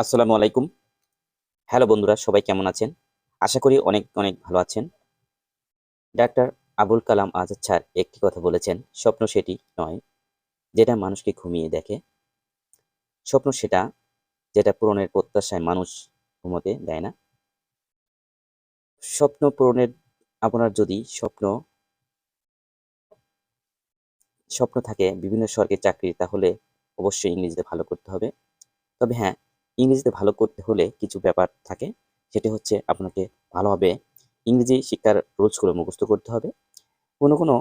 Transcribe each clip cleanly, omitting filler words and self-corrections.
আসসালামু আলাইকুম। হ্যালো বন্ধুরা, সবাই কেমন আছেন? আশা করি অনেক অনেক ভালো আছেন। ডাক্তার আবুল কালাম আজাদ স্যার একটি কথা বলেছেন, স্বপ্ন সেটি নয় যেটা মানুষকে ঘুমিয়ে দেখে, স্বপ্ন সেটা যেটা পূরণের প্রত্যাশায় মানুষ ঘুমোতে দেয় না। স্বপ্ন পূরণের আপনার যদি স্বপ্ন থাকে বিভিন্ন সরকারি চাকরি, তাহলে অবশ্যই ইংরেজিতে ভালো করতে হবে। তবে হ্যাঁ, ইংরেজিতে ভালো করতে হলে কিছু ব্যাপার থাকে। সেটি হচ্ছে আপনাকে ভালোভাবে ইংরেজি শিক্ষার রুলসগুলো মুখস্থ করতে হবে। কোনো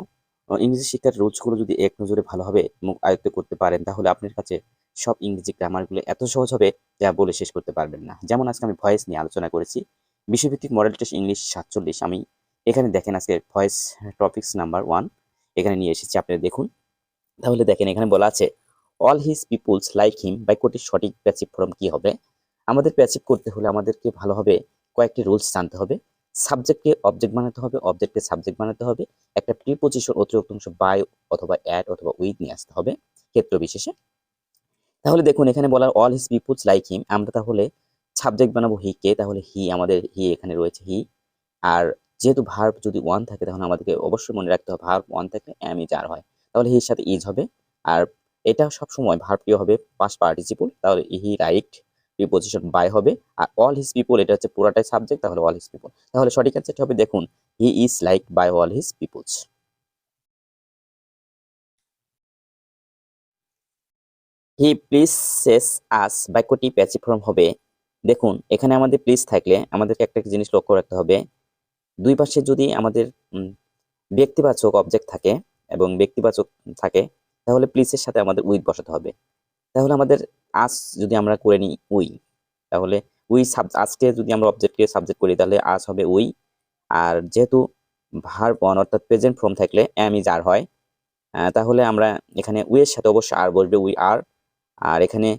ইংরেজি শিক্ষার রুলসগুলো যদি এক নজরে ভালোভাবে আয়ত্ত করতে পারেন, তাহলে আপনার কাছে সব ইংরেজি গ্রামারগুলো এত সহজ হবে যা বলে শেষ করতে পারবেন না। যেমন আজকে আমি ভয়েস নিয়ে আলোচনা করেছি, বিষয়ভিত্তিক মডেল টেস্ট ইংলিশ 47। আমি এখানে দেখেন আজকে ভয়েস টপিক্স নাম্বার 1 এখানে নিয়ে এসেছি, আপনারা দেখুন। তাহলে দেখেন এখানে বলা আছে all his peoples like him. বাক্যটির সঠিক প্যাসিভ ফর্ম কি হবে? আমাদের প্যাসিভ করতে হলে আমাদেরকে ভালোভাবে কয়েকটি রুলস জানতে হবে। সাবজেক্টকে অবজেক্ট বানাতে হবে, অবজেক্টকে সাবজেক্ট বানাতে হবে, একটা প্রিপোজিশন অতিরিক্ত অংশ বাই অথবা অ্যাড অথবা উইথ নিয়ে আসতে হবে ক্ষেত্র বিশেষে। তাহলে দেখুন এখানে বলা all his peoples like him, আমরা তাহলে সাবজেক্ট বানাবো হি কে, তাহলে হি আমাদের হি এখানে রয়েছে হি। আর যেহেতু ভার্ব যদি ওয়ান থাকে তাহলে আমাদেরকে অবশ্যই মনে রাখতে হবে ভার্ব ওয়ান থাকলে এম ইজ আর হয়, তাহলে হির সাথে ইজ হবে। আর এটা সবসময় ভার্বটি হবে পাস্ট পার্টিসিপল, তাহলে হি রাইট প্রিপোজিশন বাই হবে। আর অল হিজ পিপল এটা হচ্ছে পুরাটাই সাবজেক্ট, তাহলে অল হিজ পিপল। তাহলে সঠিক অ্যান্সারটি হবে দেখুন he is like by all his peoples. He pleases us বাক্যটি প্যাসিভ ফর্ম হবে। দেখুন এখানে আমাদের প্লিজ থাকলে আমাদেরকে একটা জিনিস লক্ষ্য রাখতে হবে, দুই পাশে যদি আমাদের ব্যক্তিবাচক অবজেক্ট থাকে এবং ব্যক্তিবাচক থাকে, তাহলে প্লিজের সাথে আমাদের উইথ বসাতে হবে। তাহলে আমাদের আস যদি আমরা করে নিই উই, তাহলে উই আজকে যদি আমরা অবজেক্টকে সাবজেক্ট করি তাহলে আস হবে উই। আর যেহেতু ভার্ব ওয়ান অর্থাৎ প্রেজেন্ট ফর্ম থাকলে এম ইজ আর হয়, তাহলে আমরা এখানে উই এর সাথে অবশ্যই আর বসবে, উই আর। আর এখানে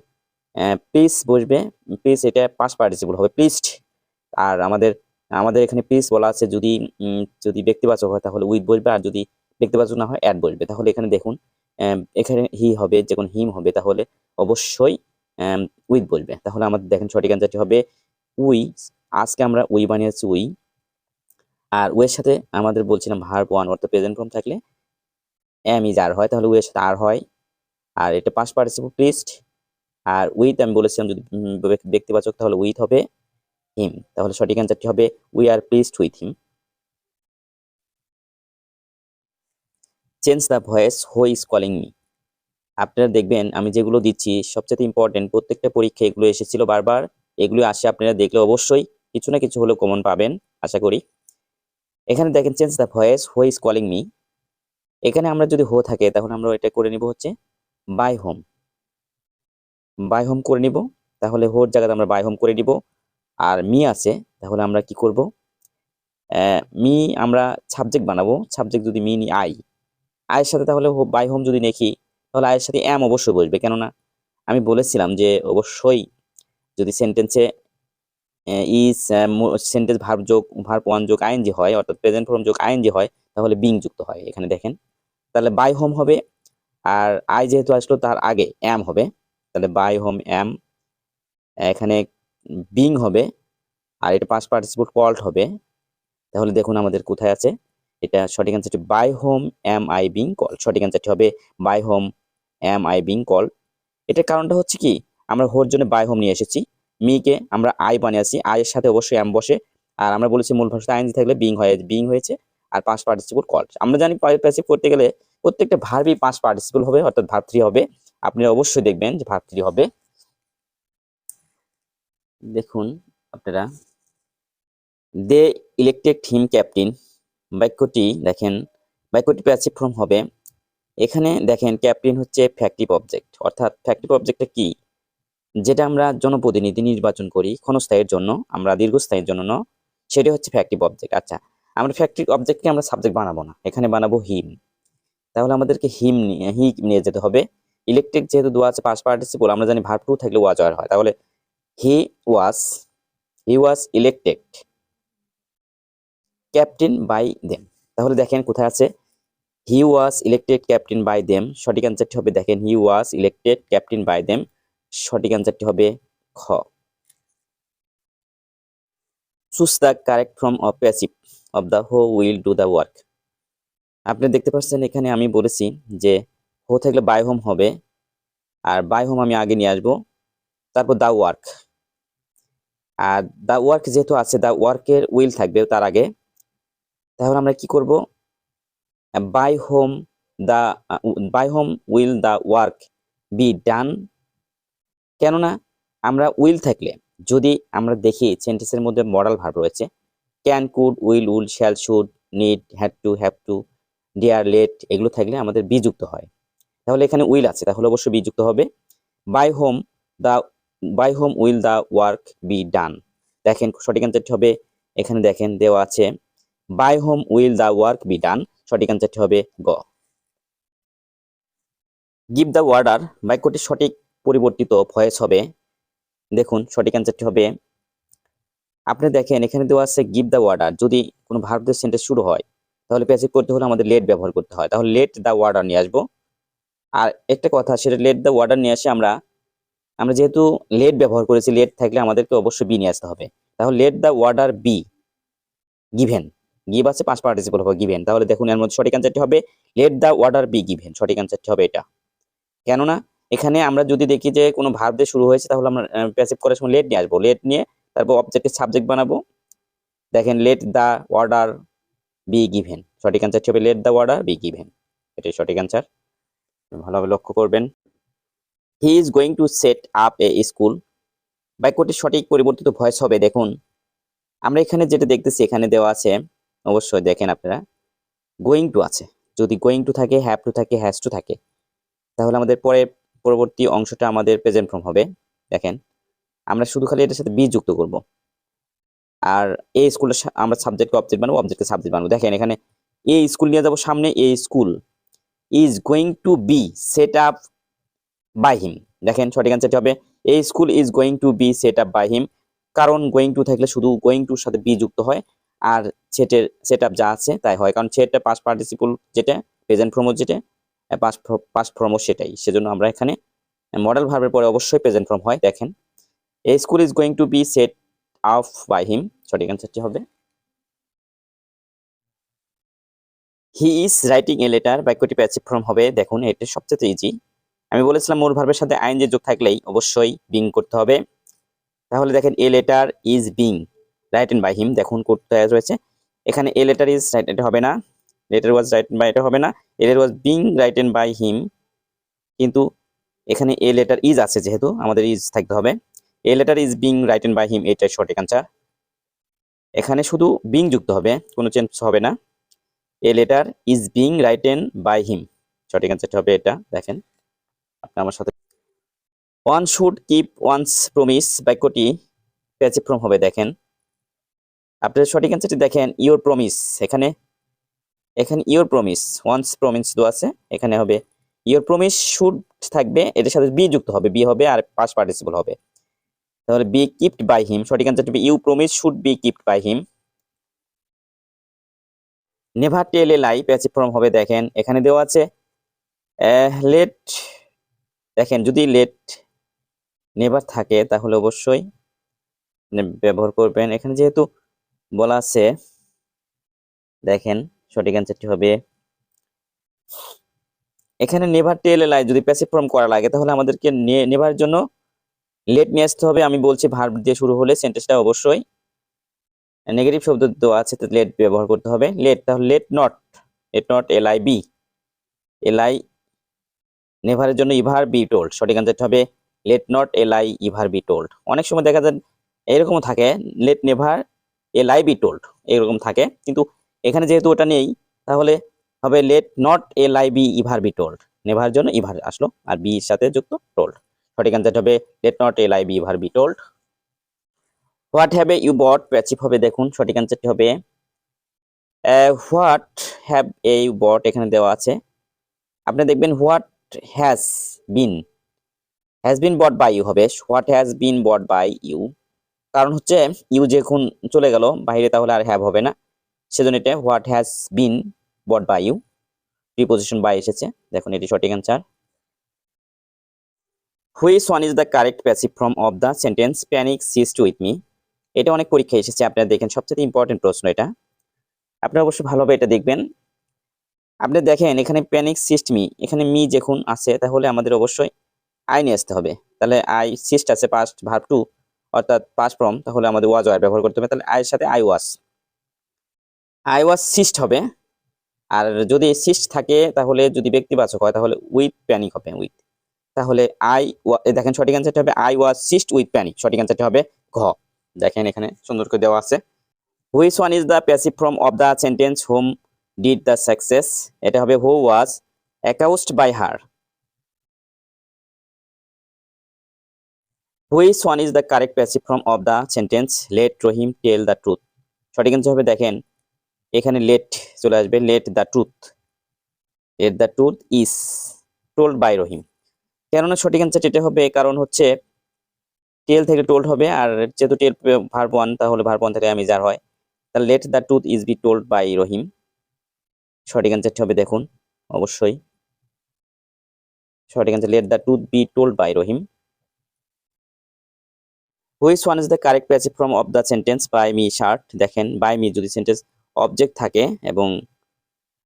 প্লিজ বসবে, প্লিজ এটা পাস্ট পার্টিসিপল হবে প্লিজড। আর আমাদের আমাদের এখানে প্লিজ বলা আছে যদি যদি ব্যক্তিবাচক হয় তাহলে উইথ বসবে, আর যদি ব্যক্তিবাচক না হয় অ্যাড বসবে। তাহলে এখানে দেখুন এখানে হি হবে, যখন হিম হবে তাহলে অবশ্যই উইথ বসবে। তাহলে আমাদের দেখেন সঠিক অ্যান্সারটি হবে উই। আজকে আমরা উই বানিয়েছি উই। আর উই এর সাথে আমাদের বলছিলাম ভার্ব ওয়ান অর্থাৎ প্রেজেন্ট ফর্ম থাকলে এম ইজ আর হয়, তাহলে উই এর সাথে আর হয়। আর এটা পাস্ট পার্টিসিপল প্লিজড। আর উইথ আমি বলেছিলাম যদি ব্যক্তিবাচক তাহলে উইথ হবে হিম, তাহলে সঠিক অ্যান্সারটি হবে we are pleased with him. Change the voice who is calling me. আপনারা দেখবেন আমি যেগুলো দিচ্ছি সবচেয়ে ইম্পর্টেন্ট, প্রত্যেকটা পরীক্ষা এগুলো এসেছিল বারবার, এগুলো আসে, আপনারা দেখলে অবশ্যই কিছু না কিছু হলেও কমন পাবেন আশা করি। এখানে দেখেন change the voice who is calling me, এখানে আমরা যদি হো থাকে তাহলে আমরা এটা করে নিব হচ্ছে বাই হোম, বাই হোম করে নিব। তাহলে হোর জায়গাতে আমরা বাই হোম করে নিব। আর মি আছে, তাহলে আমরা কি করব, মি আমরা সাবজেক্ট বানাবো, সাবজেক্ট যদি মি নি আই, আয়ের সাথে তাহলে বাই হোম যদি দেখি তাহলে আয়ের সাথে এম অবশ্যই বসবে, কেননা আমি বলেছিলাম যে অবশ্যই যদি সেন্টেন্সে ইজ সেন্টেন্স ভার্ব ওয়ান যোগ আইএনজি হয় অর্থাৎ প্রেজেন্ট ফর্ম যোগ আইএনজি হয়, তাহলে বিং যুক্ত হয়। এখানে দেখেন তাহলে বাই হোম হবে, আর আই যেহেতু আসলো তার আগে এম হবে, তাহলে বাই হোম এম, এখানে বিং হবে, আর এটা পাস্ট পার্টিসিপল কল্ড হবে। তাহলে দেখুন আমাদের কোথায় আছে, এটা সঠিক অ্যান্সারটি by whom am I being call, সঠিক অ্যান্সারটি হবে by whom am I being call. এটার কারণটা হচ্ছে কি, আমরা হোর জন্য বাই হোম নিয়ে এসেছি, মিকে আমরা আই বানিয়েছি, আই এর সাথে অবশ্যই এম বসে। আর আমরা বলেছি মূল ভাষাতে আইএনজি থাকলে বিং হয়েছে, আর পাস্ট পার্টিসিপল কল। আমরা জানি প্যাসিভ করতে গেলে প্রত্যেকটা ভার্বই পাস্ট পার্টিসিপল হবে অর্থাৎ ভার্ব 3 হবে, আপনারা অবশ্যই দেখবেন যে ভার্ব 3 হবে। দেখুন আপনারা দে ইলেক্টেড হিম ক্যাপ্টেন, বাক্যটি দেখেন বাক্যটি প্যাসিভ ফর্ম হবে। এখানে দেখেন ক্যাপ্টেন হচ্ছে ফ্যাক্টিভ অবজেক্ট, অর্থাৎ ফ্যাক্টিভ অবজেক্টটা কি, যেটা আমরা জনপ্রতিনিধি নির্বাচন করি ক্ষণস্থায়ীর জন্য, আমরা দীর্ঘস্থায়ীর জন্য ন, সেটা হচ্ছে ফ্যাক্টিভ অবজেক্ট। আচ্ছা, আমরা ফ্যাক্টিভ অবজেক্টকে আমরা সাবজেক্ট বানাবো না, এখানে বানাবো হিম। তাহলে আমাদেরকে হি নিয়ে যেতে হবে। ইলেকট্রিক যেহেতু দেওয়া আছে পাস্ট পার্টিসিপল, আমরা জানি ভার্ব টু থাকলে ওয়াজ হয়, তাহলে he was elected captain by them. তাহলে দেখেন কোথায় আছে, he was elected captain by them, সঠিক অ্যান্সারটি হবে দেখেন he was elected captain by them, সঠিক অ্যান্সারটি হবে খ। Choose the correct form of passive of the who will do the work. আপনি দেখতে পাচ্ছেন এখানে আমি বলেছি যে হো থাকলে বাই হোম হবে, আর বাই হোম আমি আগে নিয়ে আসবো, তারপর the work. Are the work যেহেতু আছে, দ্য ওয়ার্কের উইল থাকবে তার আগে, তাহলে আমরা কি করব, by whom the by whom will the work be done. কেননা আমরা উইল থাকলে, যদি আমরা দেখি সেন্টেন্সের মধ্যে মডাল ভার্ব রয়েছে, can, could, will, would, shall, should, need, had to, have to, dare, let, এগুলো থাকলে আমাদের বি যুক্ত হয়। তাহলে এখানে উইল আছে, তাহলে অবশ্যই বি যুক্ত হবে। By whom the by whom will the work be done. দেখেন সঠিক অ্যান্সারটি হবে, এখানে দেখেন দেওয়া আছে by whom will the work be done. সঠিক অ্যান্সারটি হবে গ। গিভ দ্য অর্ডার বাক্যটি সঠিক পরিবর্তিত ভয়েস হবে। দেখুন সঠিক অ্যান্সারটি হবে, আপনি দেখেন এখানে দেওয়া আছে গিভ দ্য অর্ডার। যদি কোনো ভার্ব দিয়ে সেন্টেন্স শুরু হয় তাহলে প্যাসিভ করতে হলে আমাদের লেট ব্যবহার করতে হয়, তাহলে লেট দ্য অর্ডার নিয়ে আসবো। আর একটা কথা, সেটা লেট দ্য অর্ডার নিয়ে আসে আমরা যেহেতু লেট ব্যবহার করেছি, লেট থাকলে আমাদেরকে অবশ্যই বি নিয়ে আসতে হবে। তাহলে let the order be given. Give আছে পাস্ট পার্টিসিপল হবে গিভেন, তাহলে দেখুন এর মধ্যে সঠিক অ্যান্সারটি হবে let the order be given. সঠিক অ্যান্সারটি হবে এটা। কেননা এখানে আমরা যদি দেখি যে কোনো ভার্ব দিয়ে শুরু হয়েছে, তাহলে আমরা প্যাসিভ করার সময় লেট নিয়ে আসবো, লেট নিয়ে তারপর অবজেক্টের সাবজেক্ট বানাবো। দেখেন let the order be given. সঠিক অ্যান্সারটি হবে let the order be given. এটাই সঠিক অ্যান্সার, ভালোভাবে লক্ষ্য করবেন। He is going two set up A school বাক্যটির সঠিক পরিবর্তিত ভয়েস হবে। দেখুন আমরা এখানে যেটা দেখতেছি, এখানে দেওয়া আছে, অবশ্যই দেখেন আপনারা, গোয়িং টু আছে। যদি গোয়িং টু থাকে, হ্যাভ টু থাকে, হ্যাজ টু থাকে, তাহলে আমাদের পরবর্তী অংশটা আমাদের প্রেজেন্ট ফর্ম হবে। দেখেন আমরা শুধু খালি এটার সাথে বি যুক্ত করব, আর এই স্কুলের আমরা সাবজেক্টকে অবজেক্ট বানাবো, অবজেক্টকে সাবজেক্ট বানাবো। দেখেন এখানে এই স্কুল নিয়ে যাব সামনে, এই school is going to be set up by him. দেখেন সঠিক অ্যান্সারটি হবে এই school is going to be set up by him. কারণ গোয়িং টু থাকলে শুধু গোয়িং টুর সাথে বি যুক্ত হয়, আর সেট আপ যা আছে তাই হয়, কারণ সেটা পাস্ট পার্টিসিপল, যেটা প্রেজেন্ট ফর্ম, যেটা পাস্ট ফর্ম সেটাই। সেজন্য আমরা এখানে মডেল ভার্বের পরে অবশ্যই প্রেজেন্ট ফর্ম হয়। দেখেন এই school is going to be set up by him. সঠিক অ্যান্সারটি হবে he is writing a letter বাক্যটি প্যাসিভ ফর্ম হবে। দেখুন এটা সবচেয়ে ইজি। আমি বলেছিলাম মূল ভার্বের সাথে আইএনজি যোগ থাকলেই অবশ্যই বিং করতে হবে। তাহলে দেখেন a letter is being written by him. দেখুন করতে রয়েছে এখানে এ লেটার ইজ রাইটেন, এটা হবে না। লেটার ওয়াজ রাইটেন বাই, এটা হবে না। A letter was being written by him, কিন্তু এখানে এ লেটার ইজ আছে, যেহেতু আমাদের ইজ থাকতে হবে। A letter is being written by him, এটাই সঠিক অ্যান্সার। এখানে শুধু বিং যুক্ত হবে, কোনো চেঞ্জ হবে না। A letter is being written by him. সঠিক অ্যান্সারটা হবে এটা। দেখেন আপনি আমার সাথে, one should keep one's promise বাক্যটি প্যাসিভ ফর্ম হবে। দেখেন আপনার সঠিক অ্যান্সারটি দেখেন ইওর প্রমিস। এখানে ইওর প্রমিস, ওয়ান্স প্রমিস দেওয়া আছে, এখানে হবে ইওর প্রমিস শুড থাকবে, এটার সাথে বি যুক্ত হবে, বি হবে আর পাস্ট পার্টিসিপল হবে, তাহলে বি কিপড বাই হিম। সঠিক অ্যান্সারটি হবে you promise should be kept by him. Never tell a lie passive form হবে। দেখেন এখানে দেওয়া আছে লেট। দেখেন যদি লেট নেভার থাকে তাহলে অবশ্যই ব্যবহার করবেন। এখানে যেহেতু বলা আছে, দেখেন সঠিক অ্যান্সারটি হবে এখানে নেভার টেল এ লাই। যদি প্যাসিভ ফর্ম করা লাগে তাহলে আমাদেরকে নেভার জন্য লেট নিয়ে আসতে হবে। আমি বলছি ভার্ব দিয়ে শুরু হলে সেন্টেন্সটা অবশ্যই নেগেটিভ শব্দ দেওয়া আছে, লেট ব্যবহার করতে হবে। লেট, তাহলে let not a lie be, a lie নেভারের জন্য ইভার বি টোল্ড। সঠিক অ্যান্সারটা হবে let not a lie ever be told. অনেক সময় দেখা যায় এরকম থাকে let never a lie be told, এরকম থাকে, কিন্তু এখানে যেহেতু ওটা নেই তাহলে হবে let not a lie be ever be told. Never জন্য ইভার আসলো আর বি এর সাথে যুক্ত টোল্ড। সঠিক অ্যান্সারটা হবে let not a lie be ever be told. What have you bought passive হবে। দেখুন সঠিক অ্যান্সারটি হবে হোয়াট হ্যাভ ইউ বট, এখানে দেওয়া আছে। আপনি দেখবেন what has been bought by you হবে, what has been bought by you. কারণ হচ্ছে ইউ যখন চলে গেল বাইরে তাহলে আর হ্যাভ হবে না, সেজন্য এটা what has been bought by you, preposition by এসেছে। দেখুন এটি সঠিক অ্যান্সার। Which one is the correct passive form of the sentence panic seized with me. এটা অনেক পরীক্ষায় এসেছে, আপনারা দেখেন সবচেয়ে ইম্পর্টেন্ট প্রশ্ন এটা, আপনারা অবশ্যই ভালোভাবে এটা দেখবেন। আপনি দেখেন এখানে প্যানিক সিস্ট মি, এখানে মি যখন আছে তাহলে আমাদের অবশ্যই আই নিয়ে আসতে হবে। তাহলে আই সিস্ট আছে পাস্ট ভার্ব টু অর্থাৎ পাস্ট ফর্ম, তাহলে আমাদের ওয়াজ ওয়ার ব্যবহার করতে হবে। তাহলে আই এর সাথে আই ওয়াজ সিস্ট হবে। আর যদি সিস্ট থাকে তাহলে যদি ব্যক্তিবাচক হয় তাহলে উইথ প্যানিক হবে, উইথ। তাহলে দেখেন সঠিক অ্যান্সারটা হবে I was cyst with panic, সঠিক অ্যান্সারটা হবে ঘ। দেখেন এখানে সুন্দর করে দেওয়া আছে। Which one is the passive form of the sentence whom did the success, এটা হবে who was accused by her. Which one is the correct passive form of the sentence let Rahim tell the truth, সঠিক answer হবে দেখেন এখানে let চলে আসবে, let the truth is told by Rahim. কেননা সঠিক অ্যান্সার এটা হবে, কারণ হচ্ছে টেল থেকে টোল্ড হবে, আর যেহেতু টেল ভার্ব ওয়ান তাহলে ভার্ব ওয়ান থেকে আমি যার হয়, তাহলে let the truth is be told by Rahim, সঠিক অ্যান্সারটা হবে দেখুন অবশ্যই সঠিক answer let the truth be told by Rahim. Which one is the correct passive form of the sentence buy me shirt, দেখেন বাই মি যদি সেন্টেন্স অবজেক্ট থাকে এবং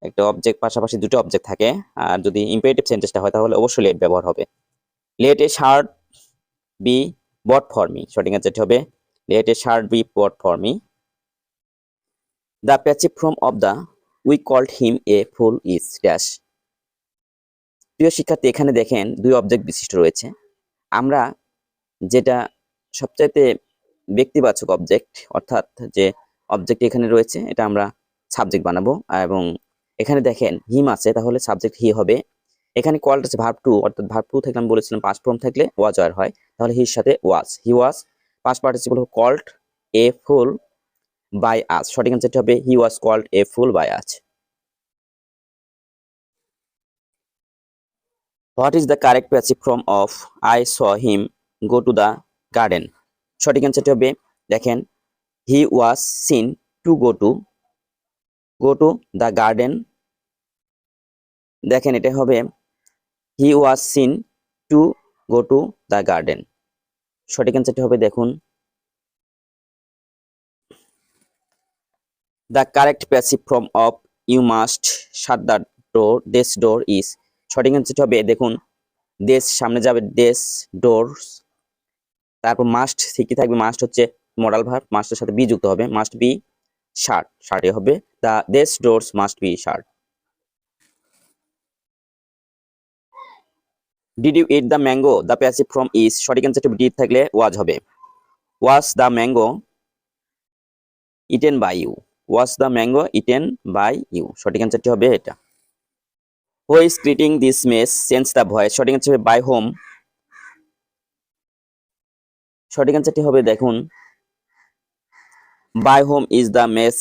একটা অবজেক্ট পাশাপাশি দুটো অবজেক্ট থাকে, আর যদি ইম্পারেটিভ সেন্টেন্সটা হয় তাহলে অবশ্যই লেট ব্যবহার হবে। Let a shirt be bought for me, সঠিক অ্যান্সারটা হবে let a shirt be bought for me. The passive form of the we called him a fool is dash. প্রিয় শিক্ষার্থী এখানে দেখেন দুই অবজেক্ট বিশিষ্ট রয়েছে, আমরা যেটা সবচাইতে ব্যক্তিবাচক অবজেক্ট অর্থাৎ যে অবজেক্ট এখানে রয়েছে এটা আমরা সাবজেক্ট বানাবো, এবং এখানে দেখেন হিম আছে তাহলে সাবজেক্ট হি হবে। এখানে কল্ড আছে ভার্ব টু, অর্থাৎ ভার্ব টু থেকে আমি বলেছিলাম পাস্ট ফর্ম থাকলে ওয়াজ ওয়ার হয়, তাহলে হির সাথে was, he was past participle called a fool by us, সঠিক অ্যান্সারটা হবে he was called a fool by us. What is the correct passive form of I saw him go to the garden, সঠিক অ্যান্সারটা হবে দেখেন he was seen to go to the garden, দেখেন এটা হবে he was seen to go to the garden, সঠিক অ্যান্সারটা হবে দেখুন the correct passive form of you must shut the door this door is, সঠিক অ্যান্সারটা হবে দেখুন দেশ সামনে যাবে দেশ ডোরস, তারপর মাস্ট কি থাকবে, মাস্ট হচ্ছে মডাল ভার্ব, মাস্টের সাথে বি যুক্ত হবে, মাস্ট বি শার্ট, শার্টে হবে the this doors must be shut. Did you eat the mango, the passive form is, সঠিক অ্যান্সারটা ডিড থাকলে ওয়াজ হবে was the mango eaten by you, was the mango eaten by you, সঠিক অ্যান্সারটি হবে এটা। Who is greeting this mess change the voice, সঠিক answer হবে বাই হোম, সঠিক অ্যান্সারটি হবে দেখুন by whom is the mess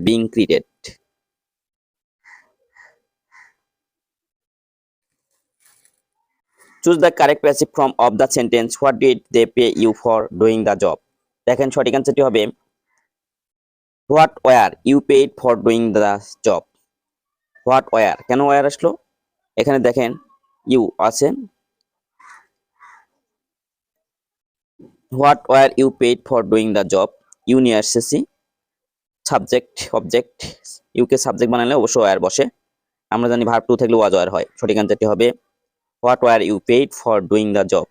being greeted. Choose the correct passive form of the sentence what did they pay you for doing the job, দেখেন সঠিক অ্যান্সারটি হবে what were you paid for doing the job, what were, কেন were আসলো, এখানে দেখেন you আছে, what were you paid for doing the job, you নিয়ে আসতেছি, সাবজেক্ট অবজেক্ট, ইউকে সাবজেক্ট বানালে অবশ্যই ওয়ার বসে, আমরা জানি ভার্ব টু থাকলে ওয়াজ ওয়ার হয়, সঠিক অ্যান্সারটি হবে what were you paid for doing the job.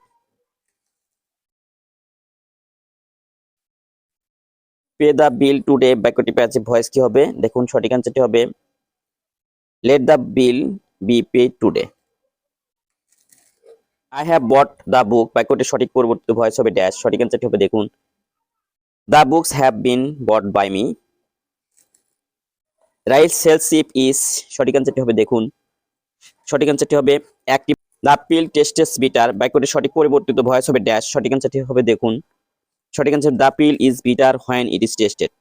Pay the bill today বাক্যটি প্যাসিভ ভয়েস কি হবে, দেখুন সঠিক অ্যান্সারটি হবে let the bill be paid today. I have bought the book বাক্যটি সঠিক পরিবর্তিত ভয়েস হবে ড্যাশ, সঠিক অ্যান্সারটি হবে দেখুন the books have been bought by me. Right sales ship is, সঠিক অ্যান্সারটি হবে দেখুন সঠিক অ্যান্সারটি হবে active. The pill tastes bitter বাক্যটি সঠিক পরিবর্তিত ভয়েস হবে ড্যাশ, সঠিক অ্যান্সারটি হবে দেখুন সঠিক answer the pill is bitter when it is tested.